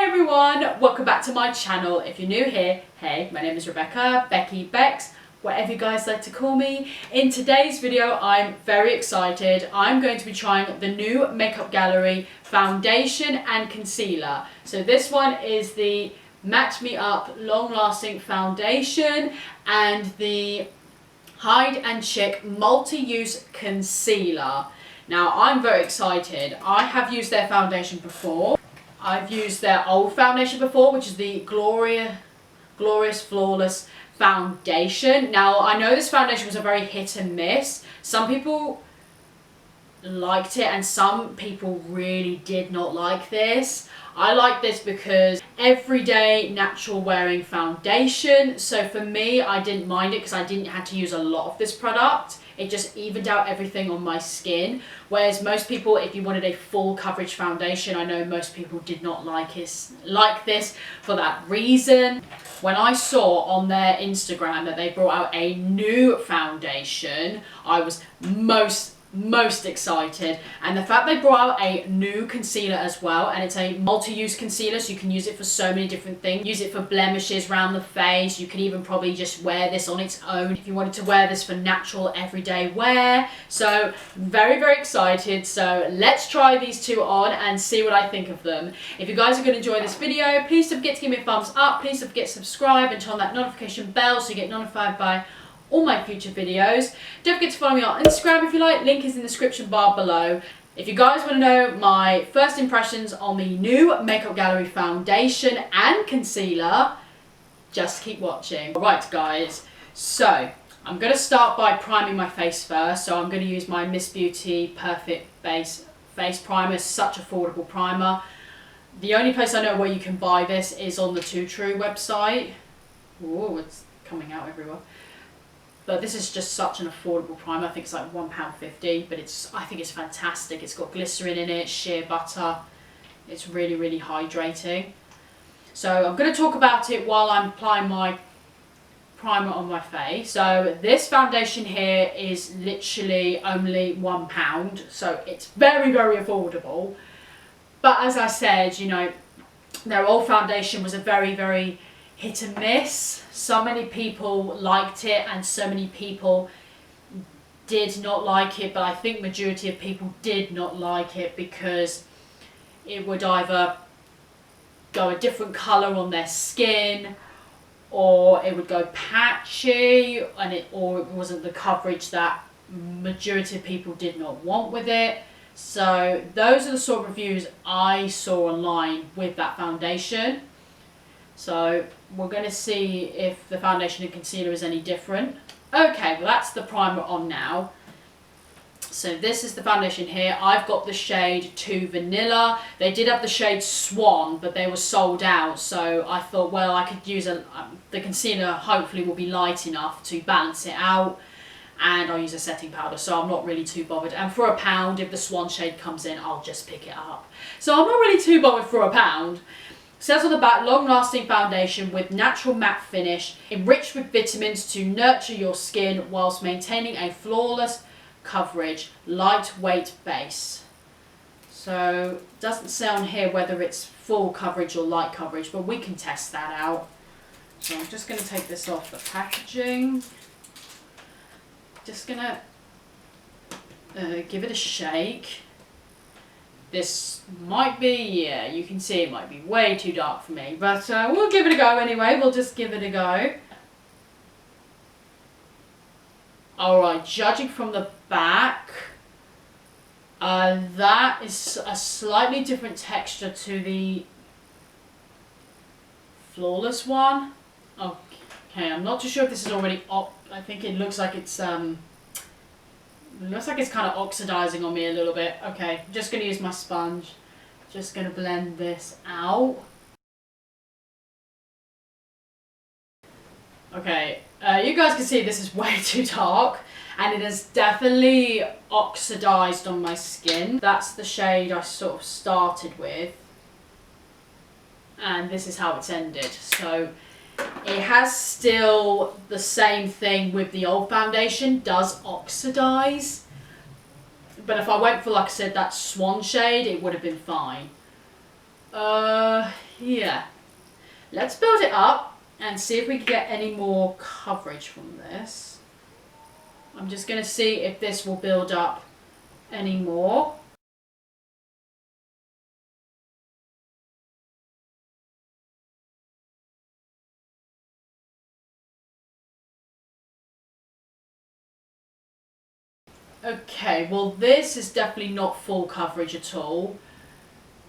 Hi everyone, welcome back to my channel. If you're new here, hey, my name is Rebecca, Becky, Bex, whatever you guys like to call me. In today's video, I'm very excited. I'm going to be trying the new Makeup Gallery foundation and concealer. So this one is the Match Me Up Long Lasting Foundation and the Hide and Chic Multi-Use Concealer. Now, I'm very excited. I have used their foundation before. I've used their old foundation before, which is the Glorious Flawless Foundation. Now, I know this foundation was a very hit and miss. Some people liked it and some people really did not like this. I like this because everyday natural wearing foundation. So for me, I didn't mind it because I didn't have to use a lot of this product. It just evened out everything on my skin. Whereas most people, if you wanted a full coverage foundation, I know most people did not like this for that reason. When I saw on their Instagram that they brought out a new foundation, I was most excited. And the fact they brought out a new concealer as well, and it's a multi-use concealer, so you can use it for so many different things. Use it for blemishes around the face. You can even probably just wear this on its own if you wanted to wear this for natural everyday wear. So very excited. So let's try these two on and see what I think of them. If you guys are going to enjoy this video, please don't forget to give me a thumbs up. Please don't forget to subscribe and turn on that notification bell so you get notified by all my future videos. Don't forget to follow me on Instagram if you like, link is in the description bar below. If you guys want to know my first impressions on the new Makeup Gallery foundation and concealer, just keep watching. Right guys, so I'm going to start by priming my face first. So I'm going to use my Miss Beauty Perfect Base Face Primer, such affordable primer. The only place I know where you can buy this is on the Too True website. Ooh, it's coming out everywhere. But this is just such an affordable primer. I think it's like £1.50, but I think it's fantastic. It's got glycerin in it, shea butter. It's really hydrating. So I'm going to talk about it while I'm applying my primer on my face. So this foundation here is literally only £1, so it's very affordable. But as I said, you know, their old foundation was a very hit and miss. So many people liked it and so many people did not like it, but I think majority of people did not like it because it would either go a different colour on their skin, or it would go patchy, or it wasn't the coverage that majority of people did not want with it. So those are the sort of reviews I saw online with that foundation. So we're going to see if the foundation and concealer is any different. Okay, well that's the primer on now. So this is the foundation here. I've got the shade 2 Vanilla. They did have the shade Swan, but they were sold out. So I thought, well, I could use the concealer hopefully will be light enough to balance it out. And I'll use a setting powder, so I'm not really too bothered. And for £1, if the Swan shade comes in, I'll just pick it up. So I'm not really too bothered for £1. Says on the back, long-lasting foundation with natural matte finish, enriched with vitamins to nurture your skin whilst maintaining a flawless coverage, lightweight base. So, doesn't say on here whether it's full coverage or light coverage, but we can test that out. So I'm just going to take this off the packaging. Just going to give it a shake. This might be, yeah, you can see it might be way too dark for me, but we'll give it a go anyway. We'll just give it a go. Alright, judging from the back, that is a slightly different texture to the Flawless one. Okay, I'm not too sure if this is already I think it looks like it's looks like it's kind of oxidizing on me a little bit. Okay, I'm just going to use my sponge. Just going to blend this out. Okay, you guys can see this is way too dark and it has definitely oxidized on my skin. That's the shade I sort of started with. And this is how it's ended. So it has still the same thing with the old foundation, does oxidize. But if I went for, like I said, that Swan shade, it would have been fine. Yeah, here. Let's build it up and see if we can get any more coverage from this. I'm just going to see if this will build up any more. Okay, well this is definitely not full coverage at all.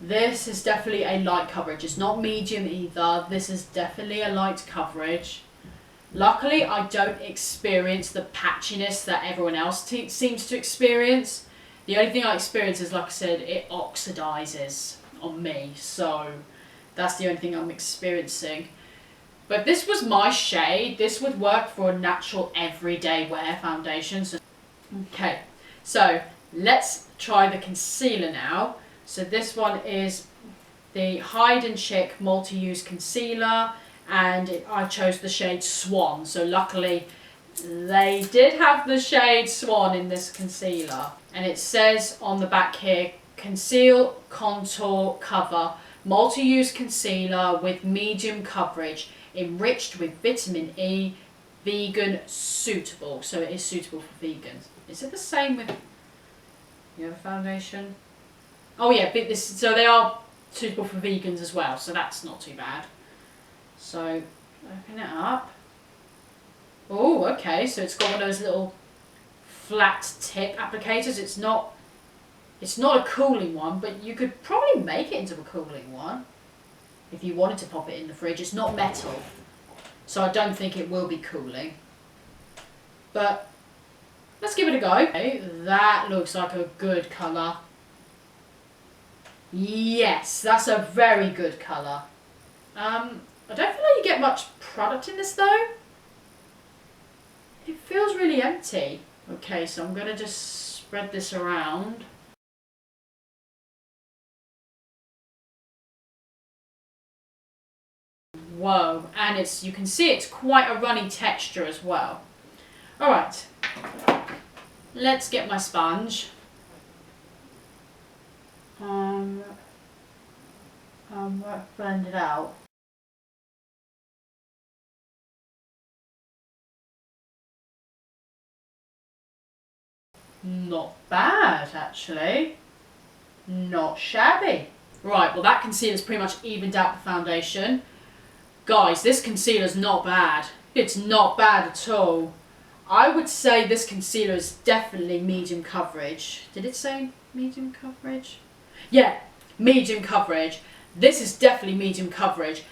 This is definitely a light coverage. It's not medium either. This is definitely a light coverage. Luckily, I don't experience the patchiness that everyone else seems to experience. The only thing I experience is, like I said, it oxidizes on me. So that's the only thing I'm experiencing. But if this was my shade, this would work for a natural everyday wear foundation. Okay, so let's try the concealer now. So this one is the Hide and Chic multi-use concealer, and I chose the shade Swan. So luckily they did have the shade Swan in this concealer. And it says on the back here, conceal, contour, cover, multi-use concealer with medium coverage, enriched with vitamin E, vegan suitable. So it is suitable for vegans. Is it the same with the other foundation? Oh yeah, so they are suitable for vegans as well, so that's not too bad. So open it up. Oh, okay, so it's got one of those little flat tip applicators. It's not a cooling one, but you could probably make it into a cooling one if you wanted to pop it in the fridge. It's not metal, so I don't think it will be cooling. But let's give it a go. Okay, that looks like a good colour. Yes, that's a very good colour. I don't feel like you get much product in this though. It feels really empty. Okay, so I'm going to just spread this around. Whoa, and you can see it's quite a runny texture as well. Alright, let's get my sponge. Blend it out. Not bad, actually. Not shabby. Right, well that concealer's pretty much evened out the foundation. Guys, this concealer's not bad. It's not bad at all. I would say this concealer is definitely medium coverage. Did it say medium coverage? Yeah, medium coverage. This is definitely medium coverage.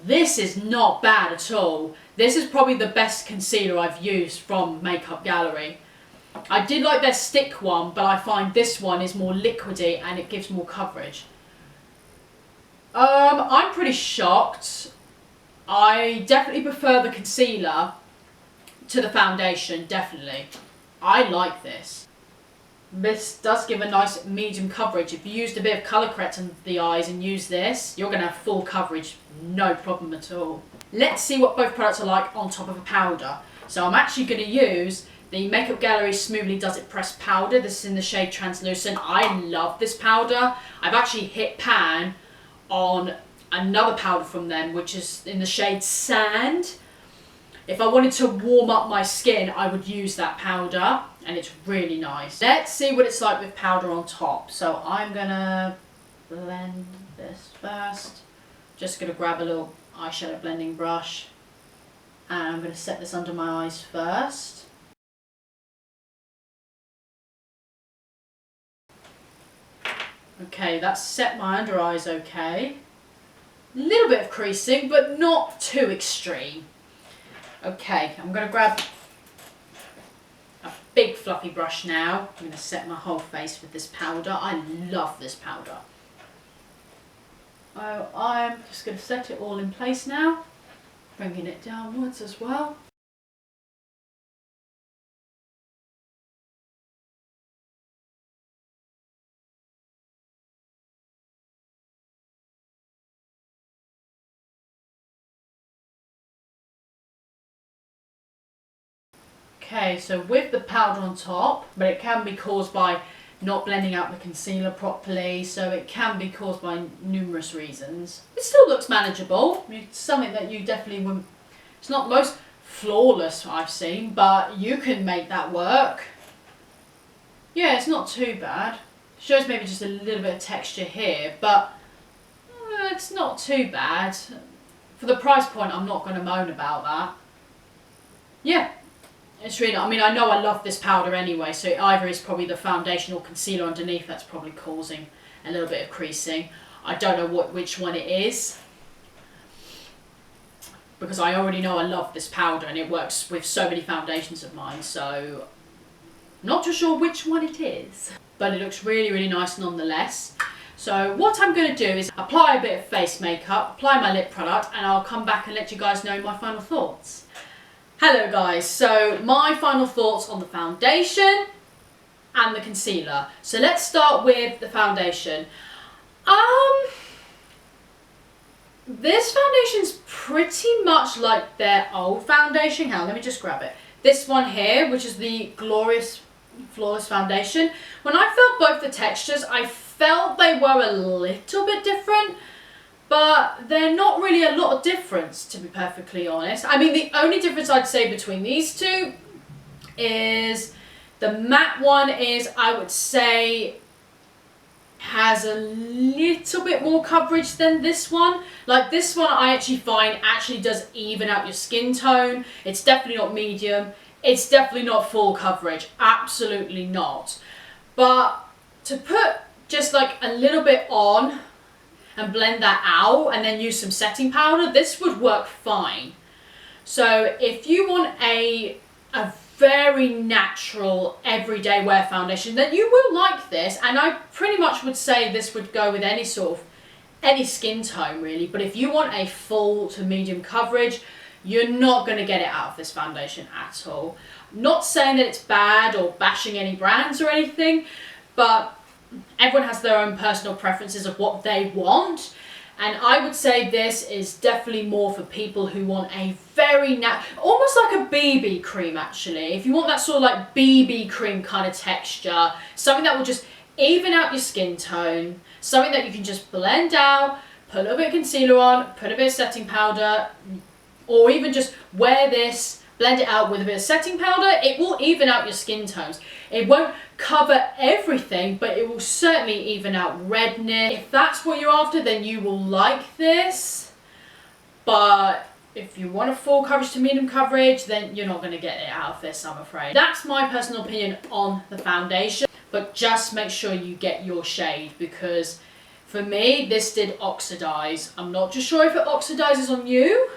This is not bad at all. This is probably the best concealer I've used from Makeup Gallery. I did like their stick one, but I find this one is more liquidy and it gives more coverage. I'm pretty shocked. I definitely prefer the concealer to the foundation, definitely. I like this. This does give a nice medium coverage. If you used a bit of colour correct on the eyes and use this, you're going to have full coverage, no problem at all. Let's see what both products are like on top of a powder. So I'm actually going to use the Makeup Gallery Smoothly Does It Pressed Powder. This is in the shade Translucent. I love this powder. I've actually hit pan on another powder from them, which is in the shade Sand. If I wanted to warm up my skin, I would use that powder, and it's really nice. Let's see what it's like with powder on top. So I'm gonna blend this first. Just gonna grab a little eyeshadow blending brush, and I'm gonna set this under my eyes first. Okay, that's set my under eyes okay. A little bit of creasing, but not too extreme. Okay, I'm going to grab a big fluffy brush now. I'm going to set my whole face with this powder. I love this powder. Oh, I'm just going to set it all in place now, bringing it downwards as well. Okay, so with the powder on top, but it can be caused by not blending out the concealer properly, so it can be caused by numerous reasons. It still looks manageable. It's something that you definitely wouldn't, it's not the most flawless I've seen, but you can make that work. Yeah, it's not too bad. Shows maybe just a little bit of texture here, but it's not too bad. For the price point, I'm not going to moan about that. Yeah, it's really, I mean, I know I love this powder anyway, so it either is probably the foundation or concealer underneath that's probably causing a little bit of creasing. I don't know which one it is, because I already know I love this powder and it works with so many foundations of mine, so I'm not too sure which one it is. But it looks really, really nice nonetheless. So what I'm going to do is apply a bit of face makeup, apply my lip product, and I'll come back and let you guys know my final thoughts. Hello guys, so my final thoughts on the foundation and the concealer. So let's start with the foundation. This foundation's pretty much like their old foundation. Hang on, let me just grab it. This one here, which is the Glorious Flawless Foundation. When I felt both the textures, I felt they were a little bit different, but they're not really a lot of difference, to be perfectly honest. I mean, the only difference I'd say between these two is the matte one is, I would say, has a little bit more coverage than this one. Like this one I actually find actually does even out your skin tone. It's definitely not medium. It's definitely not full coverage, absolutely not. But to put just like a little bit on and blend that out and then use some setting powder, this would work fine. So if you want a very natural everyday wear foundation, then you will like this, and I pretty much would say this would go with any skin tone really. But if you want a full to medium coverage, you're not going to get it out of this foundation at all. Not saying that it's bad or bashing any brands or anything, but everyone has their own personal preferences of what they want. And I would say this is definitely more for people who want a very almost like a BB cream actually. If you want that sort of like BB cream kind of texture, something that will just even out your skin tone, something that you can just blend out, put a little bit of concealer on, put a bit of setting powder, or even just wear this, blend it out with a bit of setting powder. It will even out your skin tones. It won't cover everything, but it will certainly even out redness. If that's what you're after, then you will like this. But if you want a full coverage to medium coverage, then you're not going to get it out of this, I'm afraid. That's my personal opinion on the foundation. But just make sure you get your shade, because for me, this did oxidize. I'm not too sure if it oxidizes on you,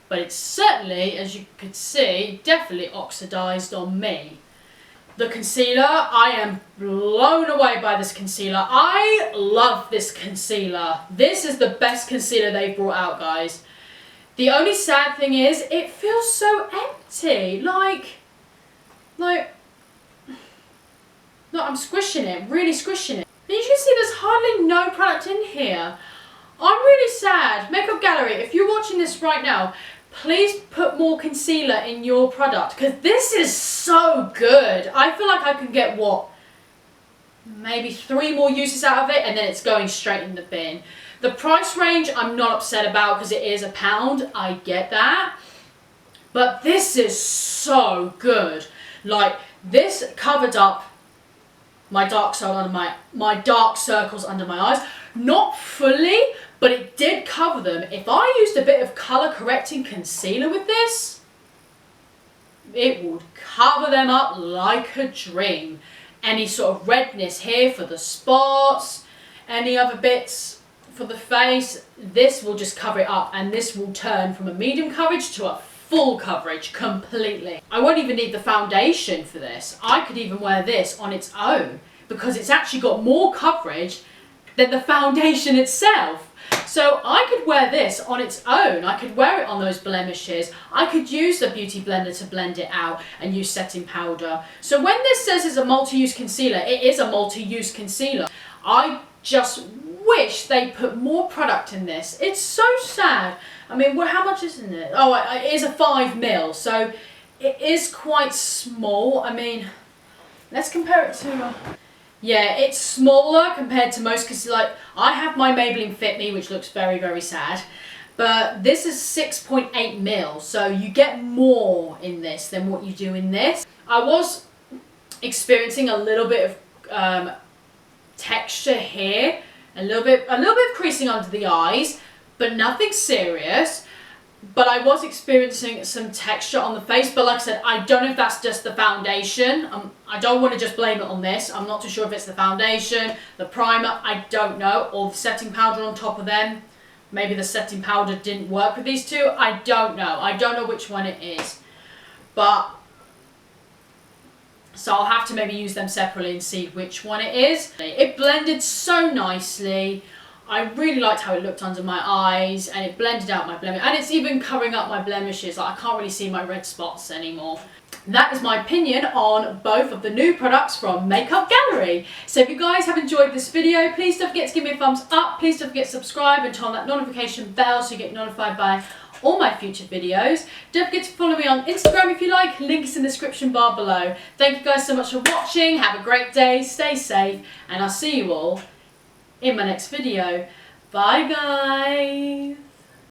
but it's certainly, as you could see, definitely oxidized on me. The concealer, I am blown away by this concealer. I love this concealer. This is the best concealer they've brought out, guys. The only sad thing is, it feels so empty. Like, no, I'm squishing it, really squishing it. And you can see there's hardly no product in here. I'm really sad. Makeup Gallery, if you're watching this right now, please put more concealer in your product, because this is so good. I feel like I can get, what, maybe 3 more uses out of it, and then it's going straight in the bin. The price range I'm not upset about, because it is £1. I get that. But this is so good. Like, this covered up my dark circles under my eyes. Not fully, but it did cover them. If I used a bit of colour correcting concealer with this, it would cover them up like a dream. Any sort of redness here for the spots, any other bits for the face, this will just cover it up, and this will turn from a medium coverage to a full coverage completely. I won't even need the foundation for this. I could even wear this on its own, because it's actually got more coverage than the foundation itself. So I could wear this on its own. I could wear it on those blemishes. I could use the Beauty Blender to blend it out and use setting powder. So when this says it's a multi-use concealer, it is a multi-use concealer. I just wish they put more product in this. It's so sad. I mean, well, how much is in it? Oh, it is a 5ml, so it is quite small. I mean, let's compare it to Yeah, it's smaller compared to most, because like I have my Maybelline Fit Me, which looks very, very sad. But this is 6.8 mil, so you get more in this than what you do in this. I was experiencing a little bit of texture here, a little bit of creasing under the eyes, but nothing serious. But I was experiencing some texture on the face, but like I said, I don't know if that's just the foundation. I don't want to just blame it on this. I'm not too sure if it's the foundation, the primer, I don't know, or the setting powder on top of them. Maybe the setting powder didn't work with these two. I don't know. I don't know which one it is. But, so I'll have to maybe use them separately and see which one it is. It blended so nicely. I really liked how it looked under my eyes, and it blended out my blemish, and it's even covering up my blemishes. Like, I can't really see my red spots anymore. That is my opinion on both of the new products from Makeup Gallery. So if you guys have enjoyed this video, please don't forget to give me a thumbs up. Please don't forget to subscribe and turn on that notification bell so you get notified by all my future videos. Don't forget to follow me on Instagram if you like. Link is in the description bar below. Thank you guys so much for watching. Have a great day. Stay safe. And I'll see you all in my next video. Bye guys.